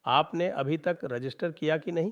आपने अभी तक रजिस्टर किया कि नहीं?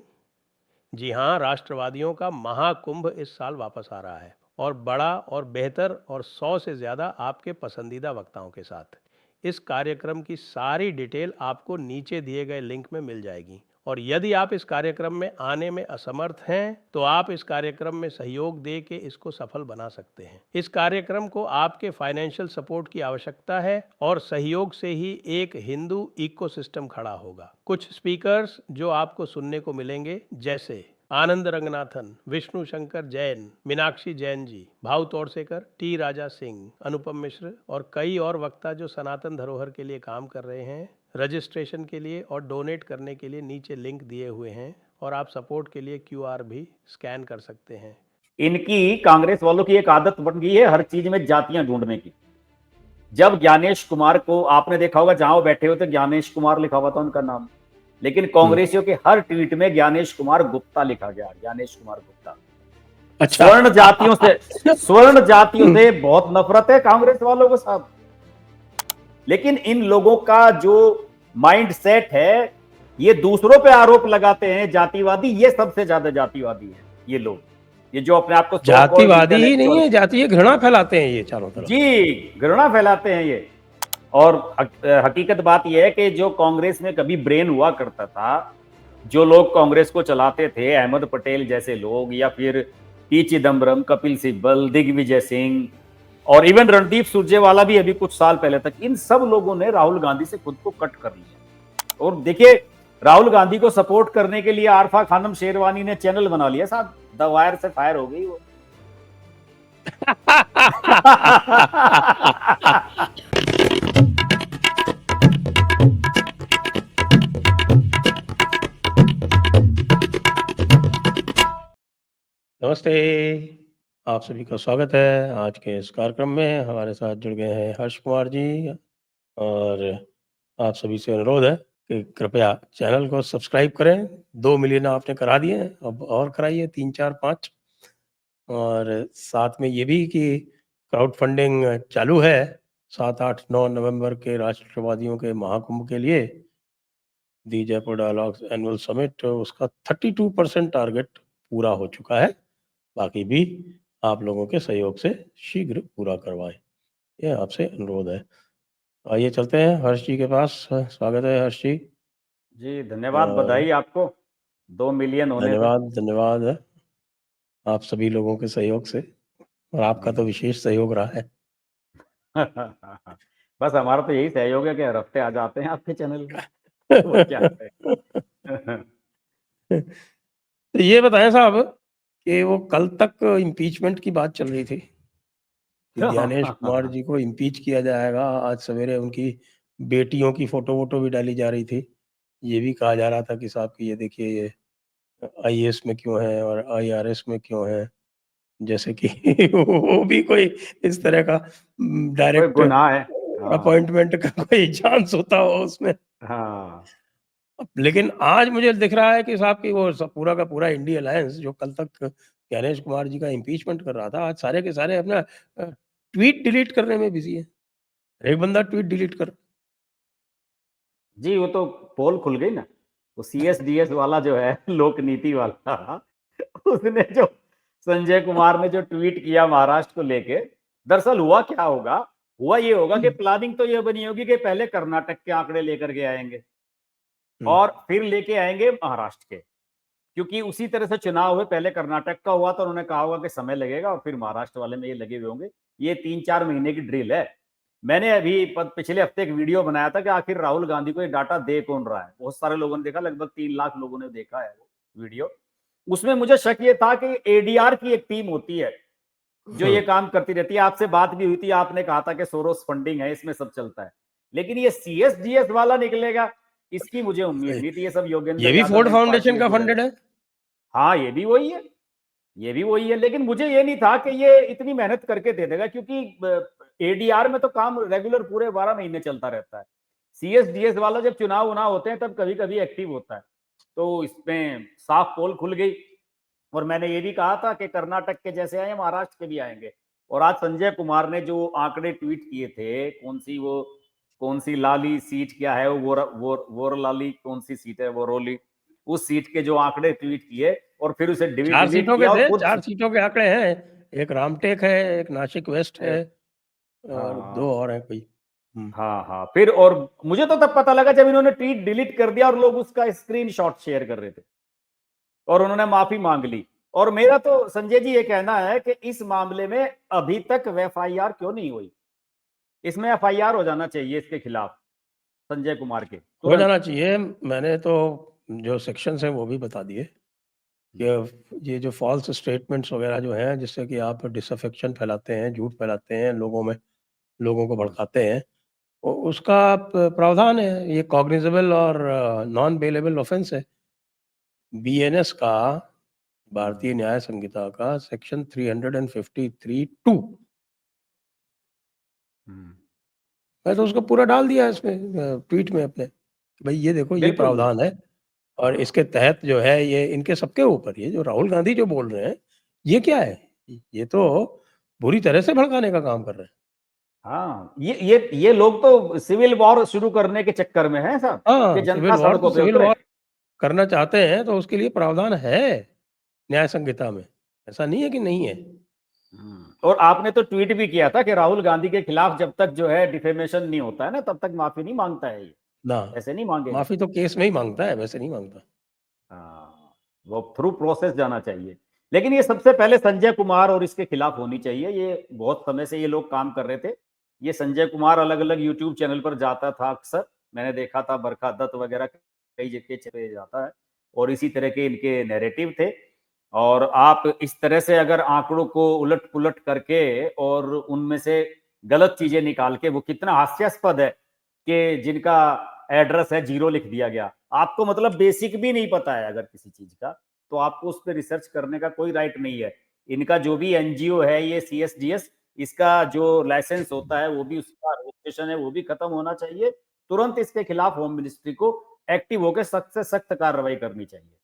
जी हाँ, राष्ट्रवादियों का महाकुंभ इस साल वापस आ रहा है, और बड़ा और बेहतर और 100 से ज़्यादा आपके पसंदीदा वक्ताओं के साथ। इस कार्यक्रम की सारी डिटेल आपको नीचे दिए गए लिंक में मिल जाएगी। और यदि आप इस कार्यक्रम में आने में असमर्थ हैं तो आप इस कार्यक्रम में सहयोग दे के इसको सफल बना सकते हैं। इस कार्यक्रम को आपके फाइनेंशियल सपोर्ट की आवश्यकता है, और सहयोग से ही एक हिंदू इकोसिस्टम खड़ा होगा। कुछ स्पीकर्स जो आपको सुनने को मिलेंगे, जैसे आनंद रंगनाथन, विष्णु शंकर जैन, मीनाक्षी जैन जी, भाऊ तोड़सेकर, टी राजा सिंह, अनुपम मिश्र और कई और वक्ता जो सनातन धरोहर के लिए काम कर रहे हैं। रजिस्ट्रेशन के लिए और डोनेट करने के लिए नीचे लिंक दिए हुए हैं, और आप सपोर्ट के लिए क्यूआर भी स्कैन कर सकते हैं। इनकी कांग्रेस वालों की एक आदत बन गई है हर चीज में जातियां ढूंढने की। जब ज्ञानेश कुमार को आपने देखा होगा, जहां वो बैठे हुए थे ज्ञानेश कुमार लिखा हुआ था उनका नाम, लेकिन कांग्रेसियों के हर ट्वीट में ज्ञानेश कुमार गुप्ता लिखा गया, ज्ञानेश कुमार गुप्ता। अच्छा। स्वर्ण जातियों से बहुत नफरत है कांग्रेस वालों को साहब। लेकिन इन लोगों का जो माइंड सेट है, ये दूसरों पे आरोप लगाते हैं जातिवादी, ये सबसे ज्यादा जातिवादी है ये लोग। ये जो अपने आप को जातिवादी ही नहीं है, जातीय घृणा फैलाते हैं ये चारों तरफ। जी, घृणा फैलाते हैं ये। और हकीकत बात यह है कि जो कांग्रेस में कभी ब्रेन हुआ करता था, जो लोग कांग्रेस को चलाते थे, अहमद पटेल जैसे लोग, या फिर पी चिदम्बरम, कपिल सिब्बल, दिग्विजय सिंह, और इवन रणदीप सुरजेवाला भी अभी कुछ साल पहले तक, इन सब लोगों ने राहुल गांधी से खुद को कट कर लिया। और देखिए, राहुल गांधी को सपोर्ट करने के लिए आरफा खानम शेरवानी ने चैनल बना लिया साहब, द वायर से फायर हो गई वो। नमस्ते, आप सभी का स्वागत है आज के इस कार्यक्रम में। हमारे साथ जुड़ गए हैं हर्ष कुमार जी, और आप सभी से अनुरोध है कि कृपया चैनल को सब्सक्राइब करें। 2 मिलियन आपने करा दिए हैं, अब और कराइए 3, 4, 5। और साथ में ये भी कि क्राउड फंडिंग चालू है 7, 8, 9 नवंबर के राष्ट्रवादियों के महाकुंभ के लिए। दी जयपुर डायलॉग्स एनुअल समिट, उसका 32% टारगेट पूरा हो चुका है। बाकी भी आप लोगों के सहयोग से शीघ्र पूरा करवाएं, यह आपसे अनुरोध है। आइए चलते हैं हर्ष जी के पास। स्वागत है हर्ष जी। जी धन्यवाद, बधाई आपको 2 मिलियन होने पे। धन्यवाद है आप सभी लोगों के सहयोग से, और आपका तो विशेष सहयोग रहा है। बस हमारा तो यही सहयोग है कि हर हफ्ते आ जाते हैं आपके चैनल पे। और क्या है। तो ये बताएं साहब कि वो कल तक इम्पीचमेंट की बात चल रही थी कि ज्ञानेश कुमार जी को इम्पीच किया जाएगा। आज सवेरे उनकी बेटियों की फोटो वोटो भी डाली जा रही थी। ये भी कहा जा रहा था कि साहब कि ये देखिए, ये आईएएस में क्यों है और आईआरएस में क्यों है, जैसे कि वो भी कोई इस तरह का कोई डायरेक्ट गुनाह है। हाँ अपॉइंटमेंट का कोई चांस होता हो उसमें। हाँ। लेकिन आज मुझे दिख रहा है कि साहब कि वो सब पूरा का पूरा इंडिया अलायंस जो कल तक ज्ञानेश कुमार जी का इम्पीचमेंट कर रहा था, आज सारे के सारे अपना ट्वीट डिलीट करने में बिजी है। एक बंदा ट्वीट डिलीट कर। जी, वो तो पोल खुल गई ना, वो सीएसडीएस वाला जो है, लोक नीति वाला, उसने जो संजय कुमार ने जो ट्वीट किया महाराष्ट्र को लेके, दरअसल हुआ क्या होगा, हुआ ये होगा कि प्लानिंग तो ये बनी होगी कि पहले कर्नाटक के आंकड़े लेकर के आएंगे और फिर लेके आएंगे महाराष्ट्र के, क्योंकि उसी तरह से चुनाव हुए, पहले कर्नाटक का हुआ तो उन्होंने कहा होगा कि समय लगेगा, और फिर महाराष्ट्र वाले में ये लगे हुए होंगे। ये 3-4 महीने की ड्रिल है। मैंने अभी पिछले हफ्ते एक वीडियो बनाया था कि आखिर राहुल गांधी को ये डाटा दे कौन रहा है। बहुत सारे लोगों ने देखा, लगभग 3 लाख लोगों ने देखा है वो वीडियो। उसमें मुझे शक ये था कि एडीआर की एक टीम होती है जो ये काम करती रहती है। आपसे बात भी हुई थी, आपने कहा था कि सोरोस फंडिंग है, इसमें सब चलता है, लेकिन ये सीएसडीएस वाला निकलेगा, इसकी मुझे उम्मीद नहीं थी। ये सब योगेंद्र ये भी यादव फोर्ड की पार्टी फाउंडेशन से का जुड़े फंडेड लोग। है। हाँ, ये भी वही है, ये भी वही है, लेकिन मुझे ये नहीं था कि ये इतनी मेहनत करके दे देगा, क्योंकि एडीआर में तो काम रेगुलर पूरे 12 महीने चलता रहता है। सीएसडीएस वाला जब चुनाव उनाव होते हैं तब कभी कभी एक्टिव होता है। तो इसमें साफ पोल खुल गई, और मैंने ये भी कहा था कि कर्नाटक के जैसे आए महाराष्ट्र के भी आएंगे। और आज संजय कुमार ने जो आंकड़े ट्वीट किए थे, कौन सी वो कौन सी लाली सीट क्या है, वोरलाली कौन सी सीट है, वोरोली, उस सीट के जो आंकड़े ट्वीट किए और फिर उसे 4 डिलीट सीटों के किया और थे, खुद 4 सीटों के आंकड़े हैं। एक रामटेक है, एक नासिक वेस्ट है और 2 हाँ और हैं कोई। हाँ हाँ, फिर और मुझे तो तब पता लगा जब इन्होंने ट्वीट डिलीट कर दिया और लोग उसका स्क्रीनशॉट शेयर कर रहे थे और उन्होंने माफी मांग ली। और मेरा तो संजय जी ये कहना है कि इस मामले में अभी तक एफआईआर क्यों नहीं हुई? इसमें एफआईआर हो जाना चाहिए इसके खिलाफ, संजय कुमार के, हो तुरंत। जाना चाहिए। मैंने तो जो सेक्शंस हैं वो भी बता दिए कि ये जो फॉल्स स्टेटमेंट्स वगैरह जो हैं, जिससे कि आप डिसअफेक्शन फैलाते हैं, झूठ फैलाते हैं लोगों में, लोगों को भड़काते हैं, उसका प्रावधान है। ये कॉग्निजेबल और नॉन बेलेबल ऑफेंस है। बीएनएस का, भारतीय न्याय संहिता का सेक्शन 353(2). मैं तो उसको पूरा डाल दिया इसमें ट्वीट में अपने, भाई ये देखो ये बिल्कुल। प्रावधान है और इसके तहत जो है ये इनके सबके ऊपर, ये जो राहुल गांधी जो बोल रहे हैं ये क्या है, ये तो बुरी तरह से भड़काने का काम कर रहे हैं। हाँ, ये लोग तो सिविल वॉर शुरू करने के चक्कर में हैं साहब, कि हाँ, जनता सड़कों पे सिविल उतरे। वॉर करना चाहते हैं तो उसके लिए प्रावधान है न्याय संहिता में, ऐसा नहीं है कि नहीं है। और आपने तो ट्वीट भी किया था कि राहुल गांधी के खिलाफ जब तक जो है डिफेमेशन नहीं होता है ना, तब तक माफी नहीं मांगता है ये, ना, ऐसे नहीं मांगेगा। माफी तो केस में ही मांगता है, वैसे नहीं मांगता। हाँ, वो थ्रू प्रोसेस जाना चाहिए। लेकिन ये सबसे पहले संजय कुमार और इसके खिलाफ होनी चाहिए। ये बहुत समय से ये लोग काम कर रहे थे। ये संजय कुमार अलग अलग यूट्यूब चैनल पर जाता था अक्सर, मैंने देखा था, बरखा दत्त वगैरह कई जगह चले जाता है और इसी तरह के इनके नैरेटिव थे। और आप इस तरह से अगर आंकड़ों को उलट पुलट करके और उनमें से गलत चीजें निकाल के, वो कितना हास्यास्पद है कि जिनका एड्रेस है 0 लिख दिया गया। आपको मतलब बेसिक भी नहीं पता है अगर किसी चीज का, तो आपको उस पर रिसर्च करने का कोई राइट नहीं है। इनका जो भी एनजीओ है ये सीएसडीएस, इसका जो लाइसेंस होता है वो भी, उसका रजिस्ट्रेशन है वो भी खत्म होना चाहिए। तुरंत इसके खिलाफ होम मिनिस्ट्री को एक्टिव होकर सख्त से सख्त कार्रवाई करनी चाहिए।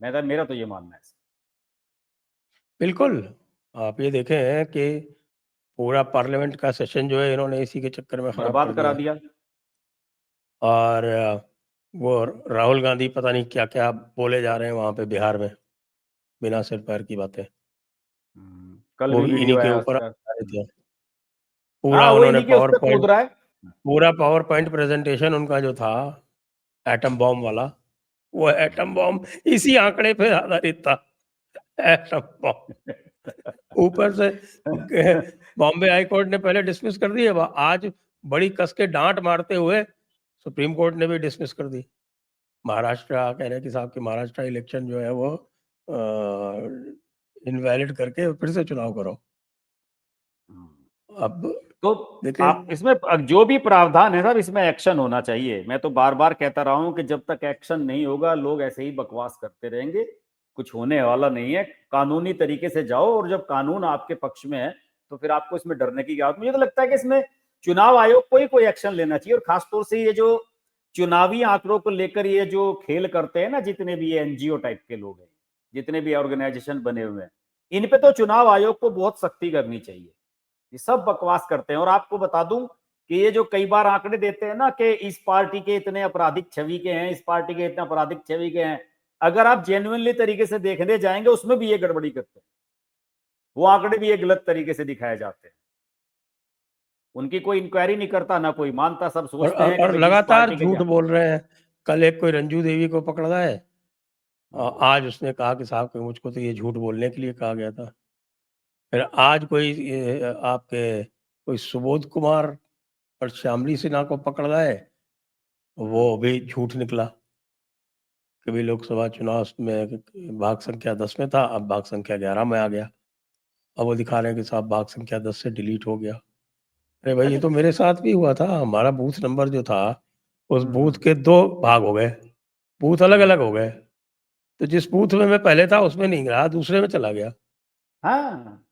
मेरा तो ये मानना है। बिल्कुल, आप ये देखें हैं कि पूरा पार्लियामेंट का सेशन जो है इन्होंने इसी के चक्कर में खराब कर बर्बाद करा दिया। दिया। और वो राहुल गांधी पता नहीं क्या क्या बोले जा रहे हैं वहां पे बिहार में, बिना सिर पैर की बातें, कल वो भी भी इन्हीं वीडियो के आया ऊपर उसका। आ रहे थे। हाँ, पूरा वो उन्होंने इन्हीं के उस पे कूद रहा है। पूरा पावर पॉइंट प्रेजेंटेशन उनका जो था एटम बॉम्ब वाला, वो एटम बॉम्ब इसी आंकड़े पे आधारित था। एटम बॉम्ब ऊपर से बॉम्बे हाई कोर्ट ने पहले डिसमिस कर दी है, आज बड़ी कस के डांट मारते हुए सुप्रीम कोर्ट ने भी डिसमिस कर दी। महाराष्ट्र कह रहे हैं कि साहब कि महाराष्ट्र इलेक्शन जो है वो इनवैलिड करके फिर से चुनाव करो। अब तो देखिए, आप इसमें जो भी प्रावधान है साहब, इसमें एक्शन होना चाहिए। मैं तो बार बार कहता रहा हूं कि जब तक एक्शन नहीं होगा लोग ऐसे ही बकवास करते रहेंगे, कुछ होने वाला नहीं है। कानूनी तरीके से जाओ और जब कानून आपके पक्ष में है तो फिर आपको इसमें डरने की क्या बात। मुझे तो लगता है कि इसमें चुनाव आयोग को ही कोई एक्शन लेना चाहिए। और खासतौर से ये जो चुनावी आंकड़ों को लेकर ये जो खेल करते हैं ना, जितने भी ये एनजीओ टाइप के लोग हैं, जितने भी ऑर्गेनाइजेशन बने हुए हैं, इन पे तो चुनाव आयोग को बहुत सख्ती करनी चाहिए। ये सब बकवास करते हैं। और आपको बता दूं कि ये जो कई बार आंकड़े देते हैं ना कि इस पार्टी के इतने आपराधिक छवि के हैं, इस पार्टी के इतने आपराधिक छवि के हैं, अगर आप जेन्युइनली तरीके से देखने जाएंगे उसमें भी ये गड़बड़ी करते हैं। वो आंकड़े भी ये गलत तरीके से दिखाए जाते हैं। उनकी कोई इंक्वायरी नहीं करता, ना कोई मानता, सब सोचते हैं कि और भाई जिस लगातार पार्टी के झूठ बोल रहे हैं। कल एक कोई रंजू देवी को पकड़ा है, आज उसने कहा कि साहब कि मुझको तो ये झूठ बोलने के लिए कहा गया था। फिर आज कोई आपके कोई सुबोध कुमार और श्यामली सिन्हा को पकड़ा है, वो भी झूठ निकला कि भी लोकसभा चुनाव में भाग संख्या 10 में था, अब भाग संख्या 11 में आ गया। अब वो दिखा रहे हैं कि साहब भाग संख्या 10 से डिलीट हो गया। अरे भाई ये तो मेरे साथ भी हुआ था। हमारा बूथ नंबर जो था, उस बूथ के 2 भाग हो गए, बूथ अलग अलग हो गए। तो जिस बूथ में मैं पहले था उसमें नहीं रहा, दूसरे में चला गया। हाँ,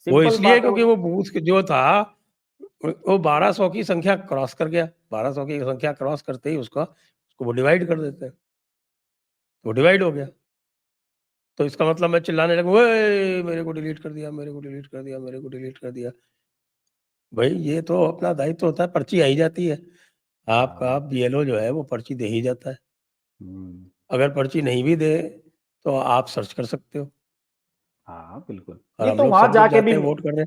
वो सिंपल इसलिए बात है क्योंकि वो बूथ जो था वो 1200 की संख्या क्रॉस कर गया। 1200 की संख्या क्रॉस करते ही उसको वो डिवाइड कर देते हैं, वो डिवाइड हो गया। तो इसका मतलब मैं चिल्लाने लगूँ, ओए मेरे को डिलीट कर दिया, मेरे को डिलीट कर दिया, मेरे को डिलीट कर दिया। भाई ये तो अपना दायित्व होता है, पर्ची आई जाती है। आपका हाँ। बीएलओ जो है वो पर्ची दे ही जाता है। हम्म। अगर पर्ची नहीं भी दे तो आप सर्च कर सकते हो। हाँ बिल्कुल, और ये हम तो लोग वहां सब जब जाके भी जाते हैं वोट करने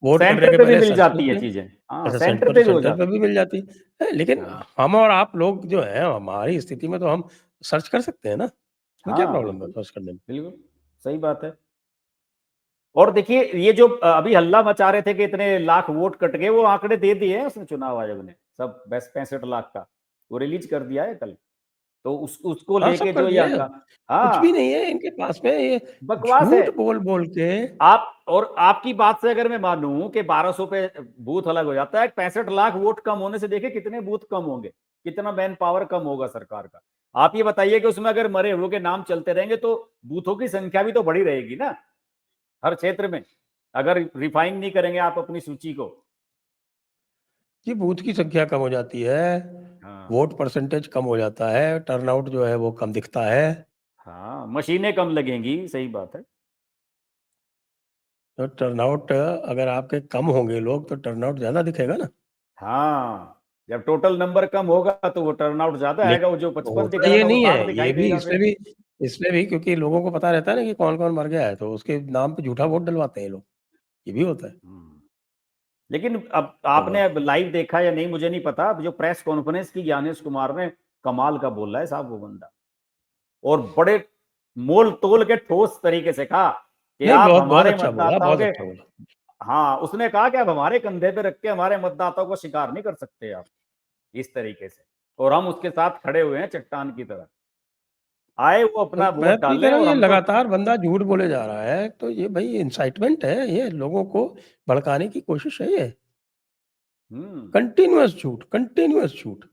सेंटर के पे भी पहले मिल सर्च जाती करते है हैं। चीजें। हाँ, अच्छा, सेंटर सेंटर पे भी हो सेंटर पे जाती भी मिल जाती है, लेकिन है। हाँ। हम और आप लोग जो हैं हमारी स्थिति में तो हम सर्च कर सकते हैं ना, इसमें क्या हाँ प्रॉब्लम है बिल्कुल, सर्च करने में? बिल्कुल सही बात है। और देखिए ये जो अभी हल्ला मचा रहे थे कि इतने लाख वोट कट गए, वो आंकड़े दे दिए हैं उसने चुनाव आयोग ने, सब बस 65 लाख का वो रिलीज कर दिया है कल। तो उसको हाँ, सब लेके कर जो ये दिया है। हंगा, कुछ भी हाँ नहीं है इनके पास में, ये बकवास है। झूठ बोल-बोल के। आप और आपकी बात से अगर मैं मानूं कि 1200 पे बूथ अलग हो जाता है, 65 लाख वोट कम होने से देखिए कितने बूथ कम होंगे, कितना मैन पावर कम होगा सरकार का। आप ये बताइए कि उसमें अगर मरे हुए के नाम चलते रहेंगे तो बूथों की संख्या भी तो बढ़ी रहेगी ना हर क्षेत्र में, अगर रिफाइन नहीं करेंगे आप अपनी सूची को। कि बूथ की संख्या कम हो जाती है, हाँ। वोट परसेंटेज कम हो जाता है, टर्नआउट जो है वो कम दिखता है। हाँ, मशीनें कम लगेंगी, सही बात है। तो टर्नआउट अगर आपके कम होंगे लोग तो टर्नआउट ज़्यादा दिखेगा ना। हाँ, जब टोटल नंबर कम होगा तो वो टर्नआउट ज्यादा आएगा, वो जो लेकिन 55 दिख होता रहा ये था वो नहीं 60 है, दिखाई ये भी देगा फिर। इसमें भी क्योंकि लोगों को पता रहता है ना कि कौन-कौन मर गया है, तो उसके नाम पे झूठा वोट डलवाते हैं ये लोग, ये भी होता है। हम्म। लेकिन अब तो आपने अब लाइव देखा या नहीं मुझे नहीं पता, अब जो प्रेस कॉन्फ्रेंस की ज्ञानेश कुमार ने, कमाल का बोल रहा है साहब वो बंदा, और बड़े मोल तोल के ठोस तरीके से कहा कि नहीं, आप बहुत बहुत हमारे अच्छा बोला, मतदाताओं बहुत के, अच्छा बोला। हाँ उसने कहा कि आप हमारे कंधे पे रख के हमारे मतदाताओं को शिकार नहीं कर सकते आप इस तरीके से, और हम उसके साथ खड़े हुए हैं चट्टान की तरह, आए वो तो अपना मैं वोट तो ये कह डालें रहा हूँ और ये हम तो। लगातार बंदा झूठ बोले जा रहा है, तो ये भई इंसाइटमेंट है, ये लोगों को भड़काने की कोशिश है ये। हम्म। कंटीन्यूअस झूठ।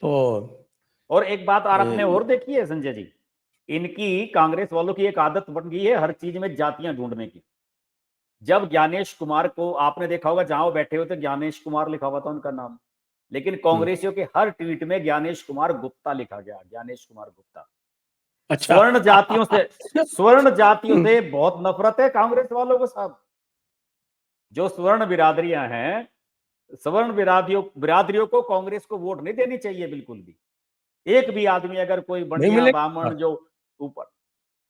तो और एक बात और आपने ए, और देखी है संजय जी, इनकी कांग्रेस वालों की एक आदत बन गई है हर चीज में जातियां ढूंढने की। जब ज्ञानेश कुमार को आपने देखा होगा, जहां वो बैठे होते ज्ञानेश कुमार लिखा हुआ था उनका नाम, लेकिन हुँ, कांग्रेसियों के हर ट्वीट में ज्ञानेश कुमार गुप्ता लिखा गया, ज्ञानेश कुमार गुप्ता। अच्छा। स्वर्ण जातियों से, स्वर्ण जातियों हुँ, से बहुत नफरत है कांग्रेस वालों को साहब। जो स्वर्ण बिरादरियां हैं, सवर्ण बिरादरियों को कांग्रेस को वोट नहीं देनी चाहिए बिल्कुल भी। एक भी आदमी अगर कोई नहीं बनिया मिलेगा। बामण जो ऊपर,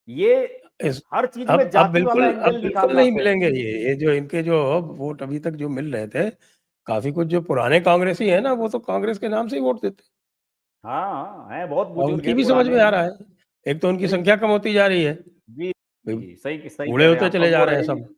ये इस हर चीज में जाति वाला अब एंगल बिल्कुल निकालना नहीं आते हैं। मिलेंगे ये जो इनके जो वोट अभी तक जो मिल रहे थे, काफ़ी कुछ जो पुराने कांग्रेसी हैं ना, वो तो कांग्रेस के नाम से ही वोट देते हैं। हाँ हाँ, है बहुत और बुजुर्ग उनकी है भी समझ पुराने में आ हैं। रहा है। एक तो उनकी जी संख्या कम होती जा रही है, जी भई जी, सही सही बूढ़े कह रहे हैं होते आप, चले अब जा वो रहे हैं रहे नहीं। सब।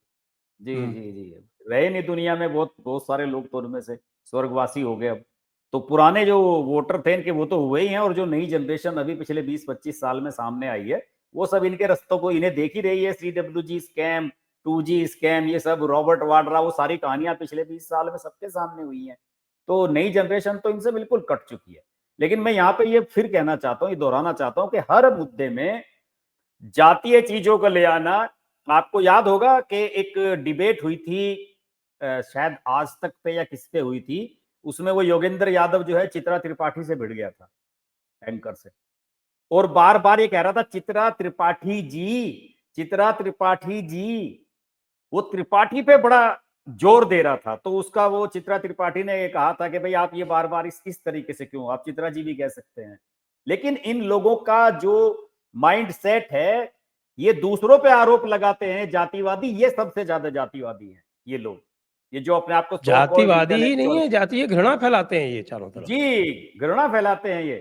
जी हुँ, जी जी, रहे नहीं दुनिया में, बहुत बहुत सारे लोग तो उनमें से स्वर्गवासी हो गए अब। तो पुराने जो वोटर थे इनके वो तो हुए ही हैं, और जो नई जनरेशन अभी पिछले 20-25 साल में सामने आई है, वो सब इनके रस्तों को इन्हें देख ही रही है। CWG स्कैम, 2G स्कैम, ये सब रॉबर्ट वाड्रा, वो सारी कहानियां पिछले 20 साल में सबके सामने हुई हैं। तो नई जनरेशन तो इनसे बिल्कुल कट चुकी है। लेकिन मैं यहाँ पे ये फिर कहना चाहता हूँ, ये दोहराना चाहता हूँ कि हर मुद्दे में जातीय चीजों को ले आना। आपको याद होगा कि एक डिबेट हुई थी, शायद आज तक पे या किस पे हुई थी, उसमें वो योगेंद्र यादव जो है चित्रा त्रिपाठी से भिड़ गया था, एंकर से, और बार बार ये कह रहा था चित्रा त्रिपाठी जी, चित्रा त्रिपाठी जी, वो त्रिपाठी पे बड़ा जोर दे रहा था। तो उसका वो चित्रा त्रिपाठी ने कहा था कि भाई आप ये बार बार इस तरीके से क्यों, आप चित्रा जी भी कह सकते हैं। लेकिन इन लोगों का जो माइंड सेट है, ये दूसरों पे आरोप लगाते हैं जातिवादी, ये सबसे ज्यादा जातिवादी हैं ये लोग, ये जो अपने आप को सो कॉल्ड जातिवादी ही नहीं इंटेलेक्चुअल, है, जातीय घृणा फैलाते हैं ये चारों तरफ। जी घृणा फैलाते हैं ये,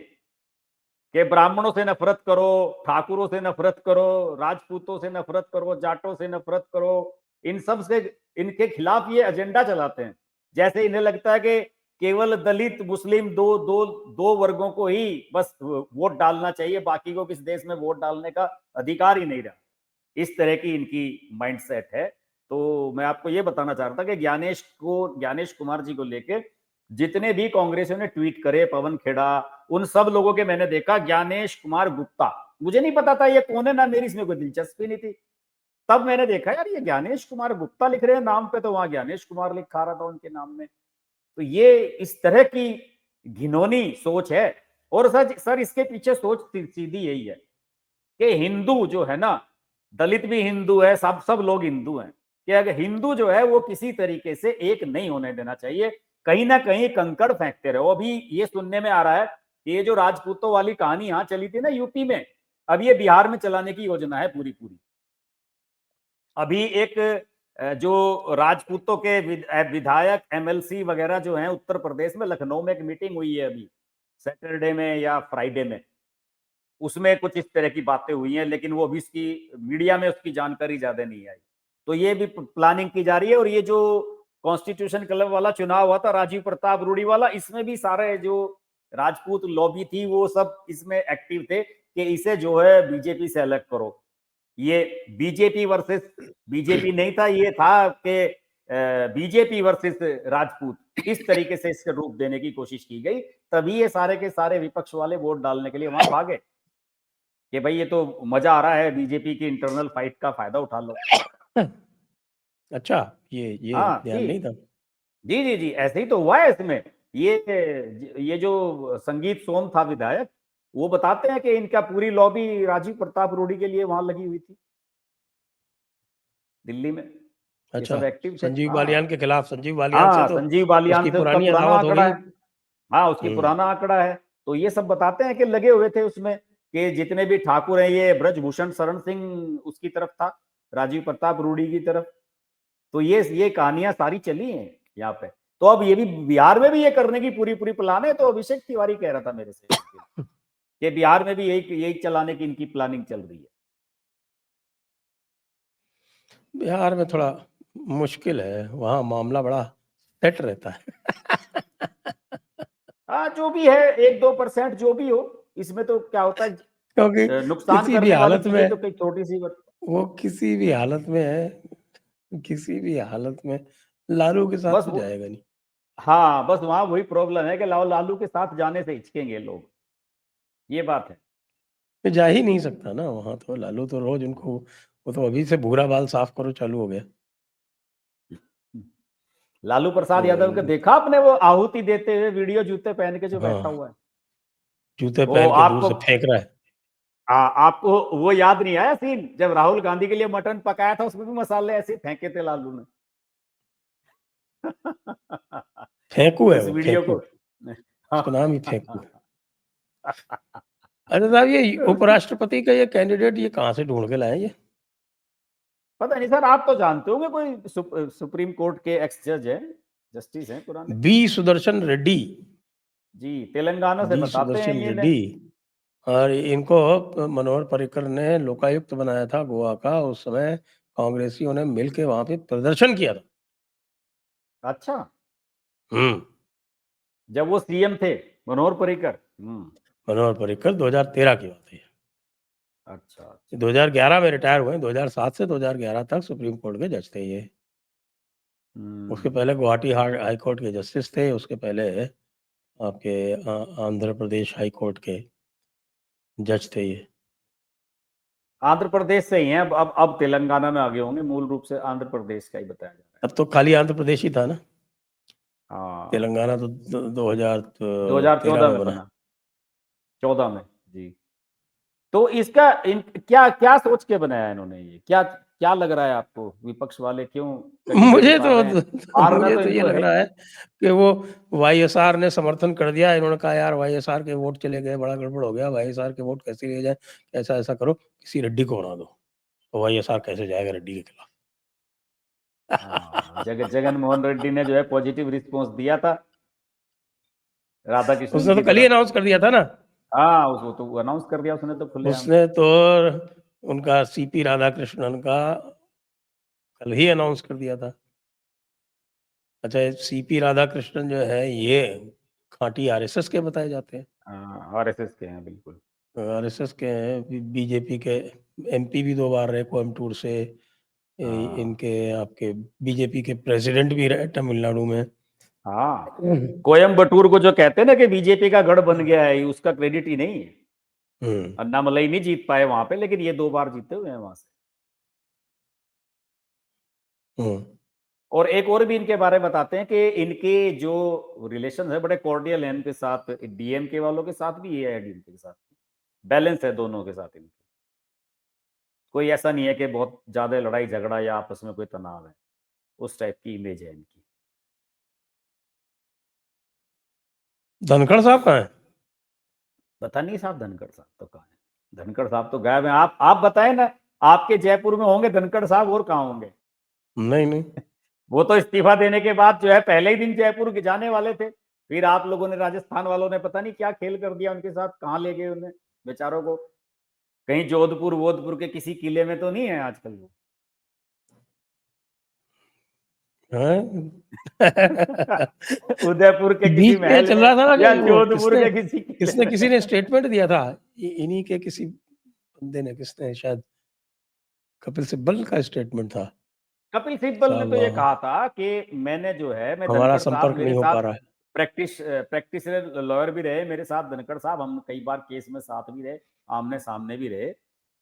कि ब्राह्मणों से नफरत करो, ठाकुरों से नफरत करो, राजपूतों से नफरत करो, जाटों से नफरत करो, इन सब से, इनके खिलाफ ये एजेंडा चलाते हैं। जैसे इन्हें लगता है कि केवल दलित मुस्लिम दो दो दो वर्गों को ही बस वोट डालना चाहिए, बाकी को किस देश में वोट डालने का अधिकार ही नहीं रहा। इस तरह की इनकी माइंडसेट है। तो मैं आपको ये बताना चाह रहा था कि ज्ञानेश कुमार जी को लेके जितने भी कांग्रेसियों ने ट्वीट करे, पवन खेड़ा, उन सब लोगों के मैंने देखा ज्ञानेश कुमार गुप्ता, मुझे नहीं पता था ये कौन है, ना मेरी इसमें कोई दिलचस्पी नहीं थी। तब मैंने देखा यार ये ज्ञानेश कुमार गुप्ता लिख रहे हैं नाम पे, तो वहां ज्ञानेश कुमार लिखा रहा था उनके नाम में। तो ये इस तरह की घिनौनी सोच है। और सर इसके पीछे सोच सीधी यही है कि हिंदू जो है ना, दलित भी हिंदू है, सब सब लोग हिंदू हैं, कि अगर हिंदू जो है वो किसी तरीके से एक नहीं होने देना चाहिए, कहीं ना कहीं कंकड़ फेंकते रहो। अभी ये सुनने में आ रहा है कि ये जो राजपूतों वाली कहानी यहाँ चली थी ना यूपी में, अब ये बिहार में चलाने की योजना है पूरी पूरी। अभी एक जो राजपूतों के विधायक एमएलसी वगैरह जो हैं उत्तर प्रदेश में, लखनऊ में एक मीटिंग हुई है अभी सैटरडे में या फ्राइडे में, उसमें कुछ इस तरह की बातें हुई हैं, लेकिन वो अभी इसकी मीडिया में उसकी जानकारी ज्यादा नहीं आई। तो ये भी प्लानिंग की जा रही है। और ये जो कॉन्स्टिट्यूशन क्लब वाला चुनाव हुआ था राजीव प्रताप रूडी वाला, इसमें भी सारे जो राजपूत लॉबी थी वो सब इसमें एक्टिव थे कि इसे जो है बीजेपी से अलग करो। ये बीजेपी वर्सेस बीजेपी नहीं था, ये था कि बीजेपी वर्सेस राजपूत, इस तरीके से इसके रूप देने की कोशिश की गई। तभी ये सारे के सारे विपक्ष वाले वोट डालने के लिए वहां भागे कि भाई ये तो मजा आ रहा है, बीजेपी की इंटरनल फाइट का फायदा उठा लो। अच्छा, ये हाँ ध्यान जी नहीं था। जी जी जी, ऐसे ही तो हुआ है इसमें। ये जो संगीत सोम था विधायक, वो बताते हैं कि इनका पूरी लॉबी राजीव प्रताप रूडी के लिए वहां लगी हुई थी दिल्ली में। ये अच्छा, सब एक्टिव थे। संजीव बालियान हाँ के खिलाफ, संजीव बालियान से हाँ, तो संजीव बालियान उसकी से उसका पुरानी पुराना अदावत आंकड़ा होगी। है। हाँ, उसकी हम्म। पुराना आंकड़ा है। तो ये सब बताते हैं कि लगे हुए थे उसमें, कि जितने भी ठाकुर हैं, ये ब्रजभूषण शरण सिंह उसकी तरफ था, राजीव प्रताप रूडी की तरफ। तो ये कहानियां सारी चली हैं यहाँ पे। तो अब ये भी बिहार में भी ये करने की पूरी पूरी प्लान है। तो अभिषेक तिवारी कह रहा था मेरे से एक दिन कि बिहार में भी यही यही चलाने की इनकी प्लानिंग चल रही है। बिहार में थोड़ा मुश्किल है, वहाँ मामला बड़ा सेट रहता है। हाँ, जो भी है 1-2% जो भी हो, इसमें तो क्या होता है, क्योंकि नुकसान किसी भी करने वाली हालत चीजें में तो कई छोटी सी वो किसी भी हालत में है, किसी भी हालत में लालू के साथ बस तो वो, जाएगा नहीं। हाँ बस वहां वही प्रॉब्लम है कि लालू के साथ जाने से हिचकेंगे लोग, ये बात है। ये जा ही नहीं सकता ना वहाँ, तो लालू तो रोज उनको, वो तो अभी से भूरा बाल साफ करो चालू हो गया। लालू प्रसाद यादव के तो देखा आपने वो आहुति देते हुए वीडियो, जूते पहन के जो बैठा हाँ, हुआ है जूते वो, पहन के दूर आपको से फेंक रहा है। आपको वो याद नहीं आया सीन जब राहुल गांधी के लिए मटन पकाया था, उसमें भी मसाले ऐसे फेंके थे लालू ने। फेंकू है उस वो, वीडियो फेंकू, को। उसका नाम ही फेंकू है। अच्छा साहब, ये उपराष्ट्रपति का ये कैंडिडेट ये कहाँ से ढूंढ के लाए ये? पता नहीं सर, आप तो जानते होंगे, कोई सुप्रीम कोर्ट के एक्स जज है, जस्टिस हैं पुराने। बी सुदर्शन रेड्डी। जी, तेलंगाना से बी बताते हैं सुदर्शन ये ने। रेड्डी। और इनको मनोहर पर्रिकर ने लोकायुक्त बनाया था गोवा का, उस समय कांग्रेसियों ने मिलके वहां पे प्रदर्शन किया था। अच्छा, हम्म। जब वो सीएम थे मनोहर पर्रिकर। मनोहर पर्रिकर 2013 की बात है। अच्छा अच्छा। 2011 में रिटायर हुए, 2007 से 2011 तक सुप्रीम कोर्ट के जज थे ये। उसके हम्म। पहले गुवाहाटी हाई कोर्ट के जस्टिस थे, उसके पहले आपके आंध्र प्रदेश हाई कोर्ट के जज थे ये। आंध्र प्रदेश से ही हैं, अब तेलंगाना में आगे होंगे, मूल रूप से आंध्र प्रदेश का ही बताया जा रहा है। अब तो खाली आंध्र प्रदेश ही था ना, हाँ, तेलंगाना तो 2013 2014 में में बना। बना, 14 में जी। तो इसका क्या क्या सोच के बनाया इन्होंने, ये क्या क्या लग रहा है आपको, विपक्ष वाले क्यों कैंडिडेट मुझे उतार तो रहे हैं? हारना मुझे तो तो ये इनको लग है ही। रहा है कि वो वाईएसआर ने समर्थन कर दिया। इन्होंने कहा यार वाईएसआर के वोट चले गए, बड़ा गड़बड़ हो गया, वाईएसआर के वोट कैसे लिए जाए, ऐसा ऐसा करो, किसी रेड्डी को बना दो। तो वाईएसआर कैसे जाएगा रेड्डी के खिलाफ? हाँ, जगन मोहन रेड्डी ने जो है पॉजिटिव रिस्पॉन्स दिया था राधा कृष्णन उसने तो की कल ही तरफ। अनाउंस कर दिया था ना। हाँ, उसको तो अनाउंस कर दिया उसने तो खुलेआम। उसने तो उनका सीपी राधाकृष्णन का कल ही अनाउंस कर दिया था। अच्छा, सीपी राधाकृष्णन जो है ये खांटी आरएसएस के बताए जाते हैं। हाँ, आरएसएस के हैं बिल्कुल। आरएसएस के हैं, बीजेपी के एमपी भी 2 बार रहे कोयम्बटूर से। हाँ इनके आपके बीजेपी के प्रेसिडेंट भी रहे तमिलनाडु में। हाँ, कोयम्बटूर को जो कहते हैं ना कि बीजेपी का गढ़ बन गया है, उसका क्रेडिट ही नहीं है। हम्म। अन्नामलई नहीं जीत पाए वहां पे, लेकिन ये 2 बार जीते हुए हैं वहां से। हम्म। और एक और भी इनके बारे में बताते हैं कि इनके जो रिलेशन है बड़े कॉर्डियल हैं इनके साथ, डीएमके वालों के साथ भी, ये है डीएमके के साथ, बैलेंस है दोनों के साथ इनके। कोई ऐसा नहीं है कि बहुत ज्यादा लड़ाई झगड़ा या आपस में कोई तनाव है, उस टाइप की इमेज है इनकी। धनखड़ साहब कहाँ है? पता नहीं साहब, धनखड़ साहब तो कहाँ है? धनखड़ साहब तो गायब हैं। आप बताएं ना, आपके जयपुर में होंगे धनखड़ साहब, और कहाँ होंगे? नहीं नहीं। वो तो इस्तीफा देने के बाद जो है पहले ही दिन जयपुर के जाने वाले थे, फिर आप लोगों ने, राजस्थान वालों ने पता नहीं क्या खेल कर दिया उनके साथ, कहाँ ले गए उन्हें बेचारों को। कहीं जोधपुर वोधपुर के किसी किले में तो नहीं है आजकल वो? उदयपुर के किसी बीच में ये महल चल में रहा था ना या कि वो जोधपुर किसने के किसी किले किसने में। किसी ने स्टेटमेंट दिया था, इन्हीं के किसी बंदे ने, किसने, शायद कपिल सिब्बल का स्टेटमेंट था। कपिल सिब्बल ने साहब तो ये कहा था कि मैंने जो है, मैं हमारा धनखड़ साहब संपर्क मेरे नहीं हो साथ पा रहा है। प्रैक्टिस लॉयर भी रहे मेरे साथ, धनखड़ साहब हम कई बार केस में साथ भी रहे, आमने सामने भी रहे।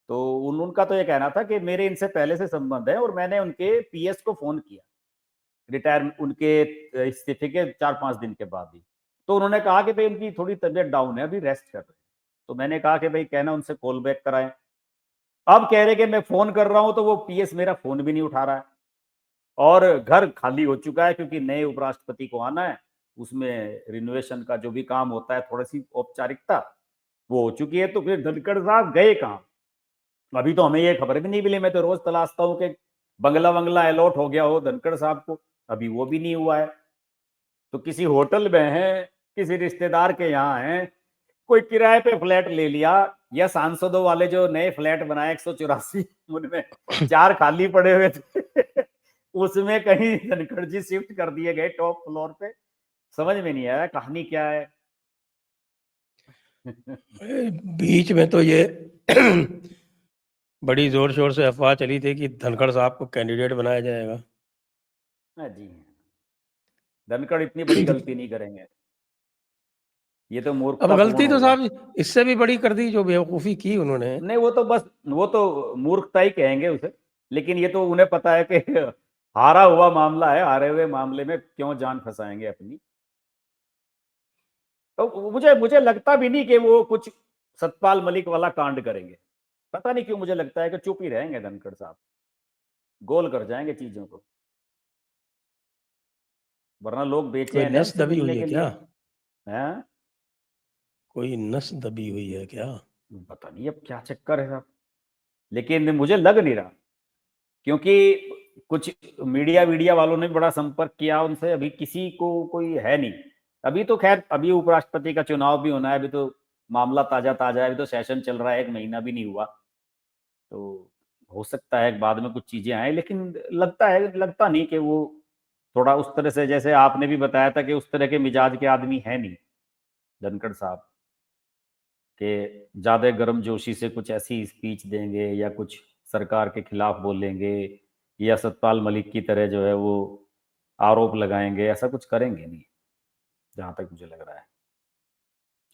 तो उनका तो ये कहना था कि मेरे इनसे पहले से संबंध है, और मैंने उनके पीएस को फोन किया रिटायर उनके इस्तीफे के 4-5 दिन के बाद ही। तो उन्होंने कहा कि भाई उनकी थोड़ी तबीयत डाउन है, अभी रेस्ट कर रहे हैं। तो मैंने कहा कि भाई कहना उनसे कॉल बैक कराएं। अब कह रहे कि मैं फोन कर रहा हूं तो वो पीएस मेरा फोन भी नहीं उठा रहा है, और घर खाली हो चुका है क्योंकि नए उपराष्ट्रपति को आना है, उसमें रिनोवेशन का जो भी काम होता है, थोड़ी सी औपचारिकता वो हो चुकी है। तो फिर धनखड़ साहब गए कहाँ? अभी तो हमें ये खबर भी नहीं मिली। मैं तो रोज तलाशता हूँ कि बंगला वंगला अलॉट हो गया हो धनखड़ साहब को, अभी वो भी नहीं हुआ है। तो किसी होटल में है, किसी रिश्तेदार के यहाँ है, कोई किराए पे फ्लैट ले लिया, या सांसदों वाले जो नए फ्लैट बनाए 184, उनमें 4 खाली पड़े हुए थे उसमें कहीं धनखड़ जी शिफ्ट कर दिए गए टॉप फ्लोर पे। समझ में नहीं आया कहानी क्या है। बीच में तो ये बड़ी जोर शोर से अफवाह चली थी कि धनखड़ साहब को कैंडिडेट बनाया जाएगा। जी, धनखड़ इतनी बड़ी गलती नहीं करेंगे, ये तो अब मूर्खतापूर्ण गलती तो होगा। साहब इससे भी बड़ी कर दी, जो बेवकूफ़ी की उन्होंने। नहीं, वो तो बस, वो तो मूर्खता ही कहेंगे उसे, लेकिन ये तो उन्हें पता है कि हारा हुआ मामला है, हारे हुए मामले में क्यों जान फंसाएंगे अपनी। तो मुझे मुझे लगता भी नहीं कि वो कुछ सतपाल मलिक वाला कांड करेंगे। पता नहीं क्यों मुझे लगता है कि चुप ही रहेंगे धनखड़ साहब, गोल कर जाएंगे चीजों को, वरना लोग कोई बेचैन है नस उनसे दबी हुई मिलने है के क्या? लिए। हैं? कोई नस दबी हुई है क्या? पता नहीं अब क्या चक्कर है साहब, लेकिन मुझे लग नहीं रहा, क्योंकि कुछ मीडिया वीडिया वालों ने बड़ा संपर्क किया उनसे, अभी किसी को कोई है नहीं। अभी तो खैर, अभी उपराष्ट्रपति का चुनाव भी होना है, अभी तो मामला ताजा ताजा है, अभी तो सेशन चल रहा है, 1 महीना भी नहीं हुआ। तो हो सकता है बाद में कुछ चीजें आए, लेकिन लगता नहीं कि वो थोड़ा उस तरह से, जैसे आपने भी बताया था कि उस तरह के मिजाज के आदमी है नहीं धनखड़ साहब, कि ज्यादा गर्मजोशी से कुछ ऐसी स्पीच देंगे या कुछ सरकार के खिलाफ बोलेंगे, या सतपाल मलिक की तरह जो है वो आरोप लगाएंगे, ऐसा कुछ करेंगे नहीं जहां तक मुझे लग रहा है।